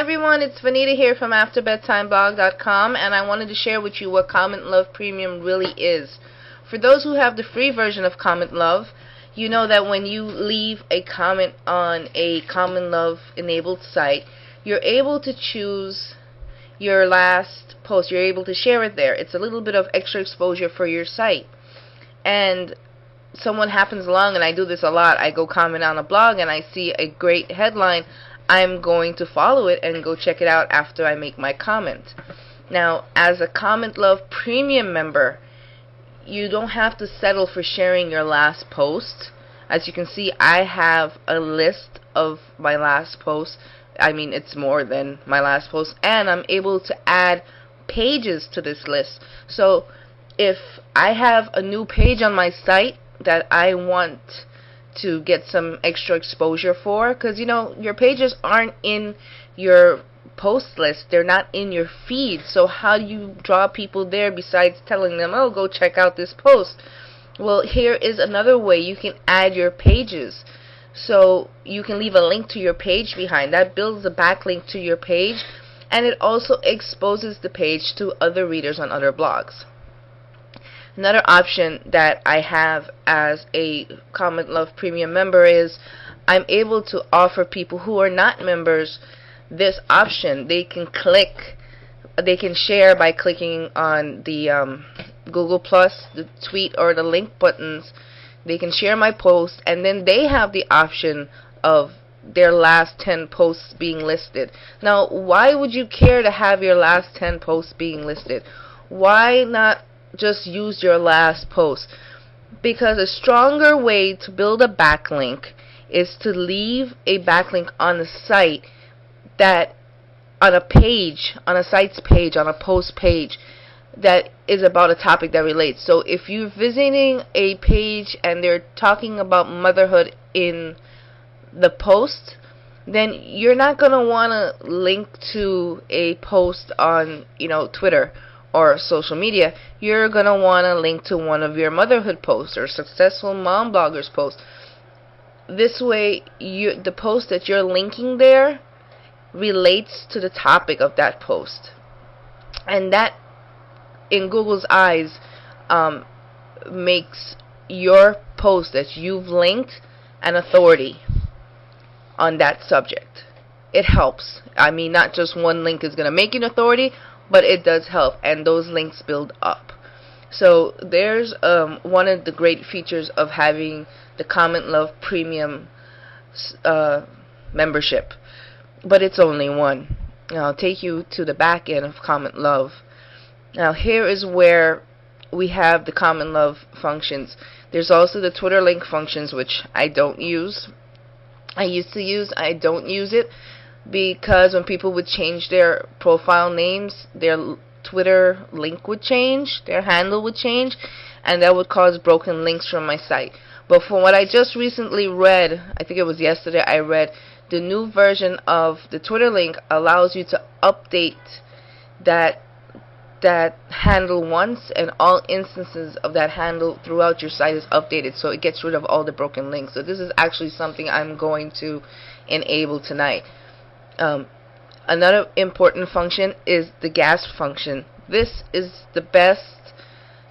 Everyone, it's Vanita here from AfterBedTimeBlog.com, and I wanted to share with you what CommentLuv Premium really is. For those who have the free version of CommentLuv, you know that when you leave a comment on a CommentLuv enabled site, you're able to choose your last post. You're able to share it there. It's a little bit of extra exposure for your site. And someone happens along, and I do this a lot, I go comment on a blog and I see a great headline, I'm going to follow it and go check it out after I make my comment. Now, as a CommentLuv Premium member, you don't have to settle for sharing your last post. As you can see, I have a list of my last post. I mean, it's more than my last post, and I'm able to add pages to this list. So if I have a new page on my site that I want to get some extra exposure for, because you know your pages aren't in your post list, they're not in your feed, so how do you draw people there besides telling them, oh, go check out this post? Well, here is another way you can add your pages. So you can leave a link to your page behind. That builds a backlink to your page, and it also exposes the page to other readers on other blogs. Another option that I have as a CommentLuv Premium member is I'm able to offer people who are not members this option. They can share by clicking on the Google Plus, the tweet, or the link buttons. They can share my post, and then they have the option of their last 10 posts being listed. Now, why would you care to have your last 10 posts being listed? Why not just use your last post? Because a stronger way to build a backlink is to leave a backlink on the site, that on a page, on a site's page, on a post page that is about a topic that relates. So if you're visiting a page and they're talking about motherhood in the post, then you're not going to want to link to a post on, Twitter or social media. You're going to want to link to one of your motherhood posts or successful mom bloggers posts. This way, the post that you're linking there relates to the topic of that post. And that, in Google's eyes, makes your post that you've linked an authority on that subject. It helps. I mean, not just one link is going to make you an authority, but it does help, and those links build up. So there's one of the great features of having the CommentLuv Premium membership, but it's only one. Now, I'll take you to the back end of CommentLuv. Now, here is where we have the CommentLuv functions. There's also the Twitter link functions, which I don't use. I used to use. I don't use it because when people would change their profile names, their Twitter link would change, their handle would change, and that would cause broken links from my site. But from what I just recently read, I think it was yesterday, I read the new version of the Twitter link allows you to update that handle once, and all instances of that handle throughout your site is updated, so it gets rid of all the broken links. So this is actually something I'm going to enable tonight. Another important function is the gas function. This is the best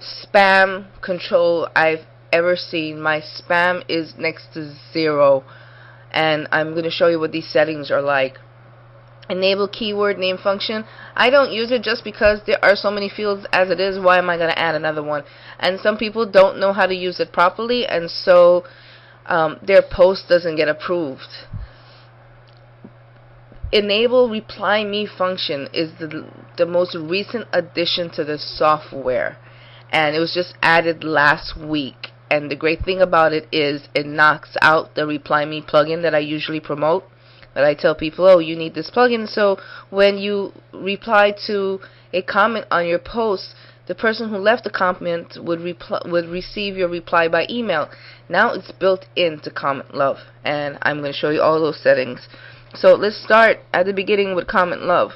spam control I've ever seen. My spam is next to 0, and I'm going to show you what these settings are like. Enable keyword name function. I don't use it just because there are so many fields as it is. Why am I going to add another one? And some people don't know how to use it properly, and so their post doesn't get approved. Enable reply me function is the most recent addition to the software, and it was just added last week. And the great thing about it is it knocks out the reply me plugin that I usually promote, that I tell people, oh, you need this plugin, so when you reply to a comment on your post, the person who left the comment would receive your reply by email. Now it's built into CommentLuv, and I'm going to show you all those settings. So let's start at the beginning with CommentLuv.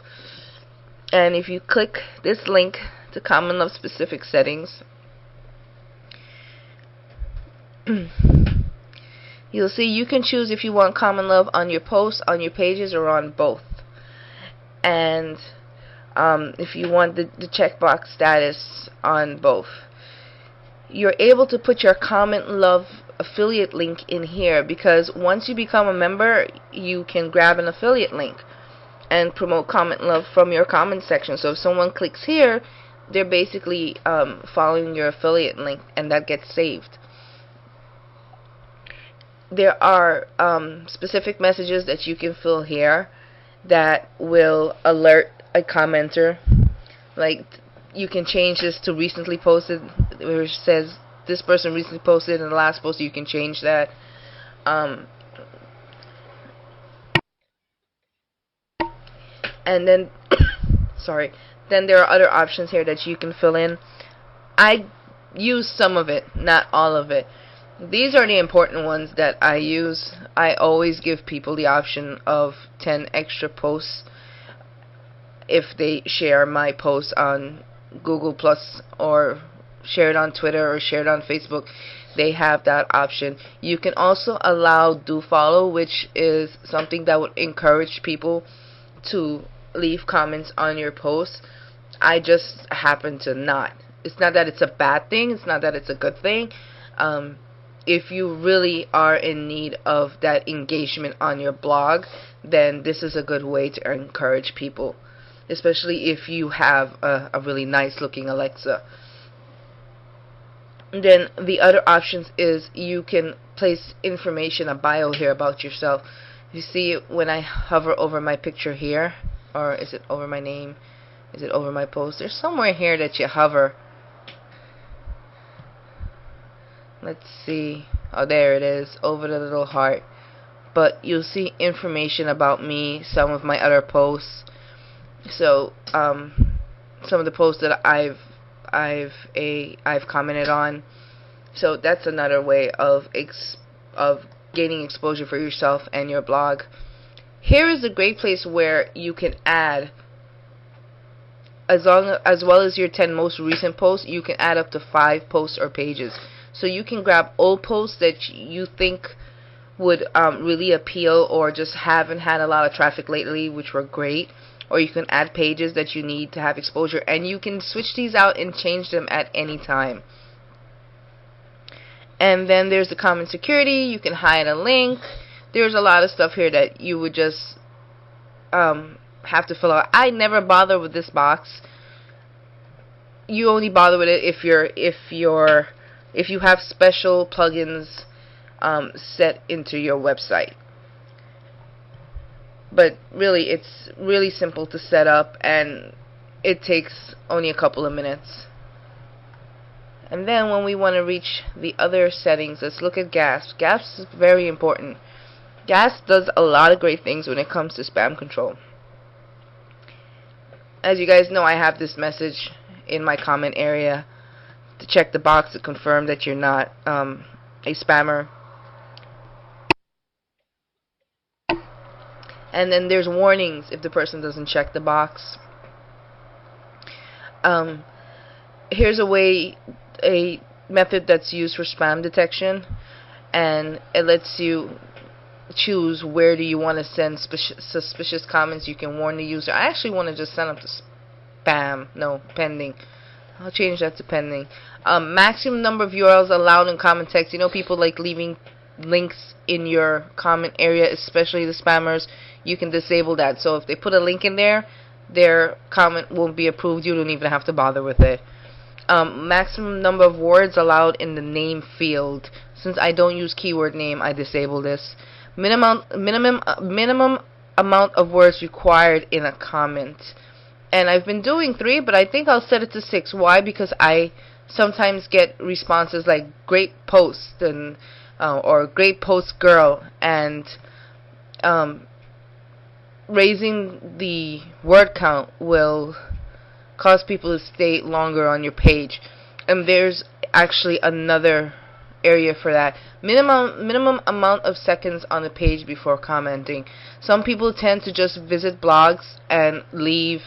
And if you click this link to CommentLuv specific settings, you'll see you can choose if you want CommentLuv on your posts, on your pages, or on both. and if you want the checkbox status on both. You're able to put your CommentLuv affiliate link in here, because once you become a member, you can grab an affiliate link and promote CommentLuv from your comment section. So if someone clicks here, they're basically following your affiliate link, and that gets saved. There are specific messages that you can fill here that will alert a commenter. Like, you can change this to recently posted, where it says this person recently posted in the last post. You can change that. And then sorry, then there are other options here that you can fill in. I use some of it, not all of it. These are the important ones that I use. I always give people the option of 10 extra posts if they share my post on Google Plus, or share it on Twitter, or share it on Facebook. They have that option. You can also allow do follow, which is something that would encourage people to leave comments on your posts. I just happen to not. It's not that it's a bad thing, it's not that it's a good thing. If you really are in need of that engagement on your blog, then this is a good way to encourage people, especially if you have a really nice looking Alexa. And then the other options is you can place information, a bio here about yourself. You see when I hover over my picture here, or is it over my name? Is it over my post? There's somewhere here that you hover. Let's see. Oh, there it is, over the little heart. But you'll see information about me, some of my other posts. So some of the posts that I've commented on. So that's another way of gaining exposure for yourself and your blog. Here is a great place where you can add, as well as your 10 most recent posts, you can add up to 5 posts or pages. So you can grab old posts that you think would really appeal, or just haven't had a lot of traffic lately, which were great, or you can add pages that you need to have exposure, and you can switch these out and change them at any time. And then there's the comment security. You can hide a link. There's a lot of stuff here that you would just have to fill out. I never bother with this box. You only bother with it if you have special plugins set into your website. But really, it's really simple to set up, and it takes only a couple of minutes. And then when we want to reach the other settings, let's look at GASP. GASP is very important. GASP does a lot of great things when it comes to spam control. As you guys know, I have this message in my comment area to check the box to confirm that you're not a spammer. And then there's warnings if the person doesn't check the box. Here's a method that's used for spam detection, and it lets you choose where do you want to send suspicious comments. You can warn the user. I actually want to just send them to spam. No, pending. I'll change that to pending. Maximum number of URLs allowed in comment text. You know, people like leaving links in your comment area, especially the spammers. You can disable that. So if they put a link in there, their comment won't be approved. You don't even have to bother with it. Maximum number of words allowed in the name field. Since I don't use keyword name, I disable this. Minimum amount of words required in a comment. And I've been doing 3, but I think I'll set it to 6. Why? Because I sometimes get responses like great post and or great post girl, and raising the word count will cause people to stay longer on your page. And there's actually another area for that. Minimum amount of seconds on the page before commenting. Some people tend to just visit blogs and leave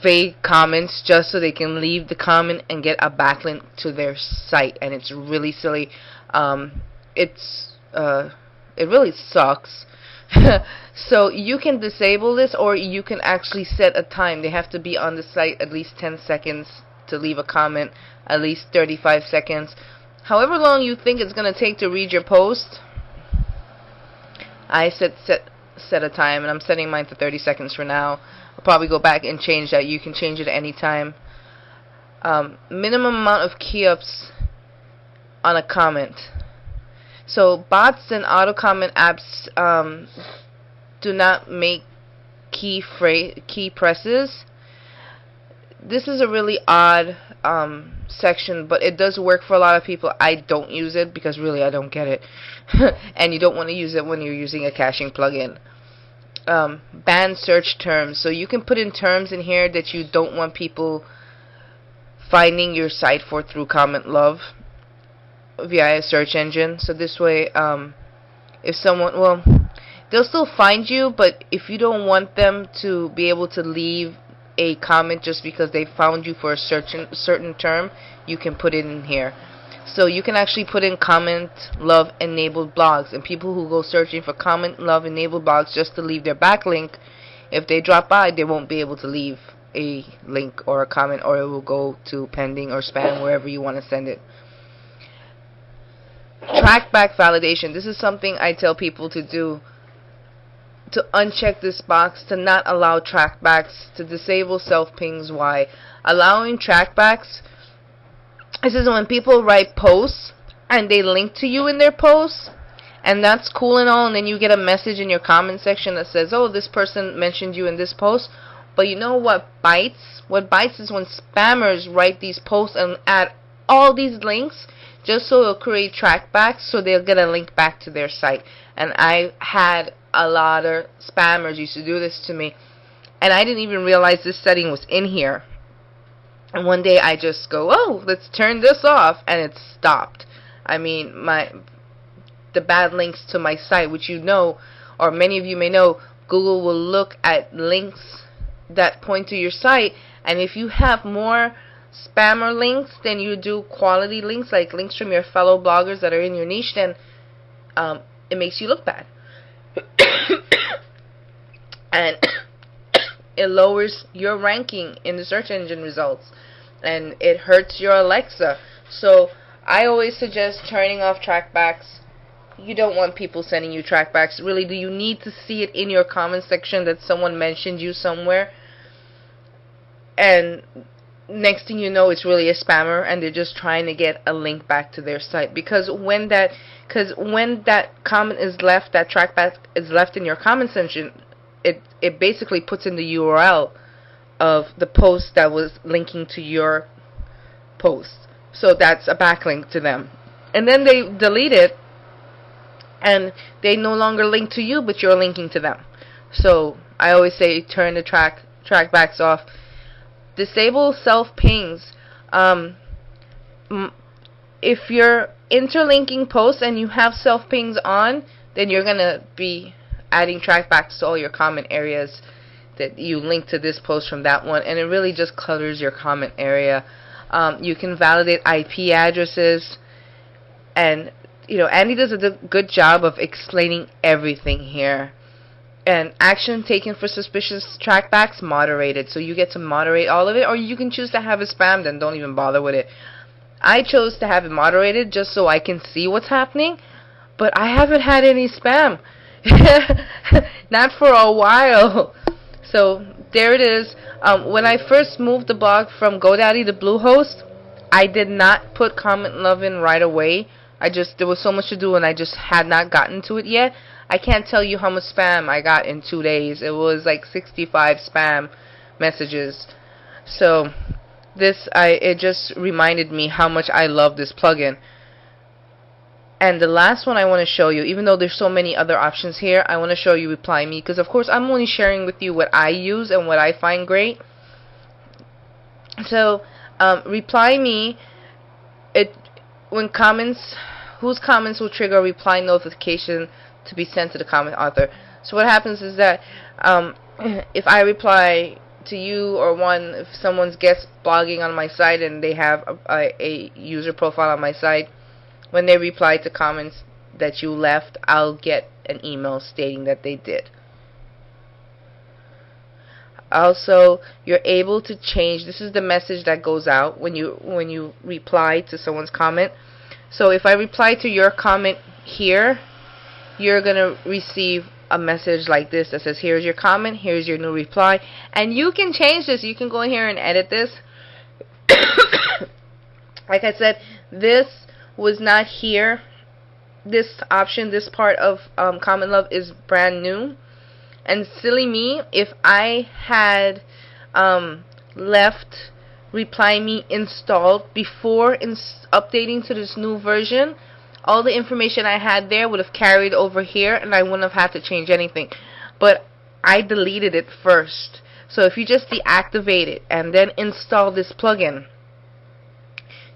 vague comments just so they can leave the comment and get a backlink to their site, and it's really silly. It really sucks. So you can disable this, or you can actually set a time. They have to be on the site at least 10 seconds to leave a comment, at least 35 seconds. However long you think it's going to take to read your post, I set a time, and I'm setting mine to 30 seconds for now. I'll probably go back and change that. You can change it at any time. Minimum amount of key-ups on a comment. So bots and auto comment apps do not make key presses. This is a really odd section, but it does work for a lot of people. I don't use it because really I don't get it. And you don't want to use it when you're using a caching plugin. Ban search terms. So you can put in terms in here that you don't want people finding your site for through CommentLuv via a search engine. So this way, if someone, well, they'll still find you, but if you don't want them to be able to leave a comment just because they found you for a certain term, you can put it in here. So you can actually put in CommentLuv enabled blogs, and people who go searching for CommentLuv enabled blogs just to leave their backlink, if they drop by, they won't be able to leave a link or a comment, or it will go to pending or spam, wherever you want to send it. Trackback validation. This is something I tell people to do, to uncheck this box, to not allow trackbacks, to disable self-pings. Why? Allowing trackbacks, this is when people write posts and they link to you in their posts, and that's cool and all, and then you get a message in your comment section that says, oh, this person mentioned you in this post. But you know what bites? What bites is when spammers write these posts and add all these links just so it'll create trackbacks, so they'll get a link back to their site. And I had a lot of spammers used to do this to me, and I didn't even realize this setting was in here. And one day I just go, oh, let's turn this off, and it stopped. I mean, the bad links to my site, which you know, or many of you may know, Google will look at links that point to your site, and if you have more spammer links than you do quality links, like links from your fellow bloggers that are in your niche, then it makes you look bad. And it lowers your ranking in the search engine results, and it hurts your Alexa. So I always suggest turning off trackbacks. You don't want people sending you trackbacks. Really, do you need to see it in your comment section that someone mentioned you somewhere, and next thing you know, it's really a spammer and they're just trying to get a link back to their site? Because when that comment is left, that trackback is left in your comment section, it basically puts in the URL of the post that was linking to your post. So that's a backlink to them. And then they delete it, and they no longer link to you, but you're linking to them. So I always say turn the trackbacks off. Disable self-pings. If you're interlinking posts and you have self-pings on, then you're going to be adding trackbacks to all your comment areas that you link to this post from that one, and it really just clutters your comment area. You can validate IP addresses, and you know, Andy does a good job of explaining everything here. And action taken for suspicious trackbacks, moderated. So you get to moderate all of it, or you can choose to have it spammed and don't even bother with it. I chose to have it moderated just so I can see what's happening, but I haven't had any spam. Not for a while. So there it is. When I first moved the blog from GoDaddy to Bluehost, I did not put CommentLuv in right away. There was so much to do and I just had not gotten to it yet. I can't tell you how much spam I got in 2 days. It was like 65 spam messages. So it just reminded me how much I love this plugin. And the last one I want to show you, even though there's so many other options here, I want to show you Reply Me, because of course I'm only sharing with you what I use and what I find great. So Reply Me, whose comments will trigger a reply notification to be sent to the comment author. So what happens is that if I reply to you, or if someone's guest blogging on my site and they have a user profile on my site, when they reply to comments, that you left, I'll get an email stating that they did. Also, you're able to change. This is the message that goes out when you reply to someone's comment. So if I reply to your comment here, you're gonna receive a message like this that says, here's your comment, here's your new reply. And you can change this. You can go in here and edit this. Like I said, this was not here. This option, this part of CommentLuv is brand new. And silly me, if I had left Reply Me installed before updating to this new version, all the information I had there would have carried over here and I wouldn't have had to change anything. But I deleted it first. So if you just deactivate it and then install this plugin,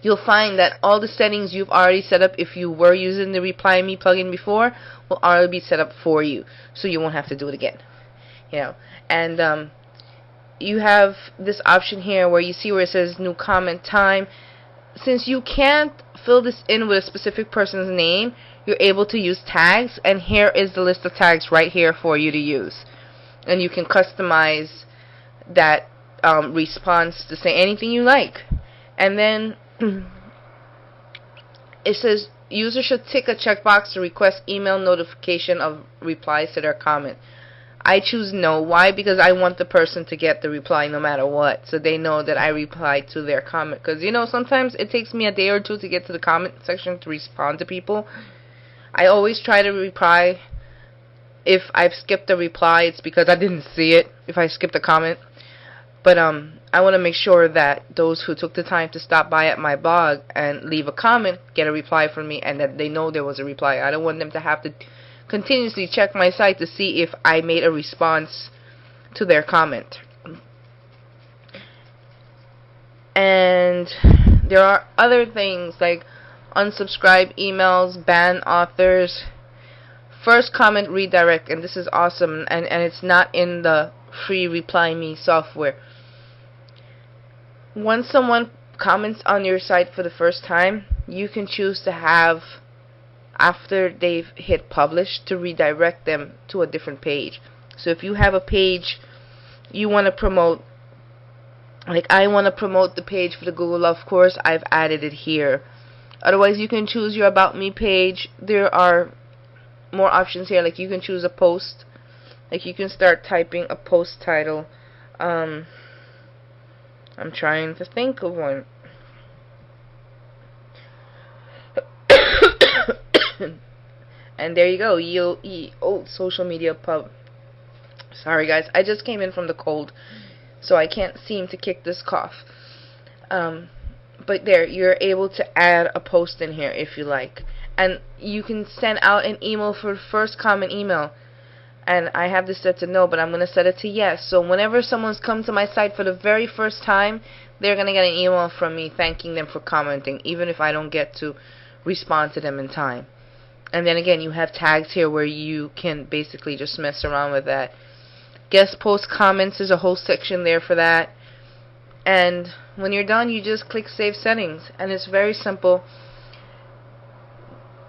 you'll find that all the settings you've already set up, if you were using the Reply Me plugin before, will already be set up for you, so you won't have to do it again. And you have this option here where you see where it says new comment time. Since you can't fill this in with a specific person's name, you're able to use tags, and here is the list of tags right here for you to use. And you can customize that response to say anything you like. And then it says user should tick a checkbox to request email notification of replies to their comment. I choose no. Why? Because I want the person to get the reply no matter what, so they know that I replied to their comment. Because sometimes it takes me a day or two to get to the comment section to respond to people. I always try to reply. If I've skipped a reply, it's because I didn't see it, if I skipped a comment. But I want to make sure that those who took the time to stop by at my blog and leave a comment get a reply from me, and that they know there was a reply. I don't want them to have to continuously check my site to see if I made a response to their comment. And there are other things like unsubscribe emails, ban authors, first comment redirect, and this is awesome, and it's not in the free Reply Me software. Once someone comments on your site for the first time, you can choose to have, after they've hit publish, to redirect them to a different page. So if you have a page you want to promote, like I want to promote the page for the Google Love course, I've added it here. Otherwise, you can choose your About Me page. There are more options here, like you can choose a post. Like you can start typing a post title. I'm trying to think of one. And there you go. Social media pub. Sorry guys, I just came in from the cold, so I can't seem to kick this cough. But there, you're able to add a post in here if you like. And you can send out an email for first comment email. And I have this set to no, but I'm going to set it to yes. So whenever someone's come to my site for the very first time, they're going to get an email from me thanking them for commenting, even if I don't get to respond to them in time. And then again, you have tags here where you can basically just mess around with that. Guest post comments, there's a whole section there for that. And when you're done, you just click Save Settings, and it's very simple.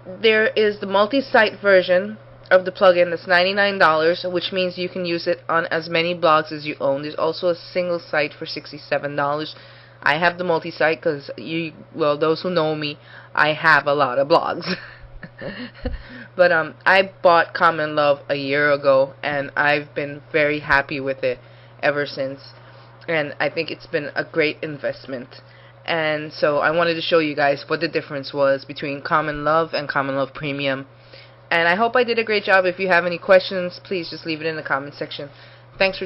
There is the multi-site version of the plugin that's $99, which means you can use it on as many blogs as you own. There's also a single site for $67. I have the multi-site because those who know me, I have a lot of blogs. But I bought CommentLuv a year ago, and I've been very happy with it ever since. And I think it's been a great investment. And so I wanted to show you guys what the difference was between CommentLuv and CommentLuv Premium. And I hope I did a great job. If you have any questions, please just leave it in the comment section. Thanks for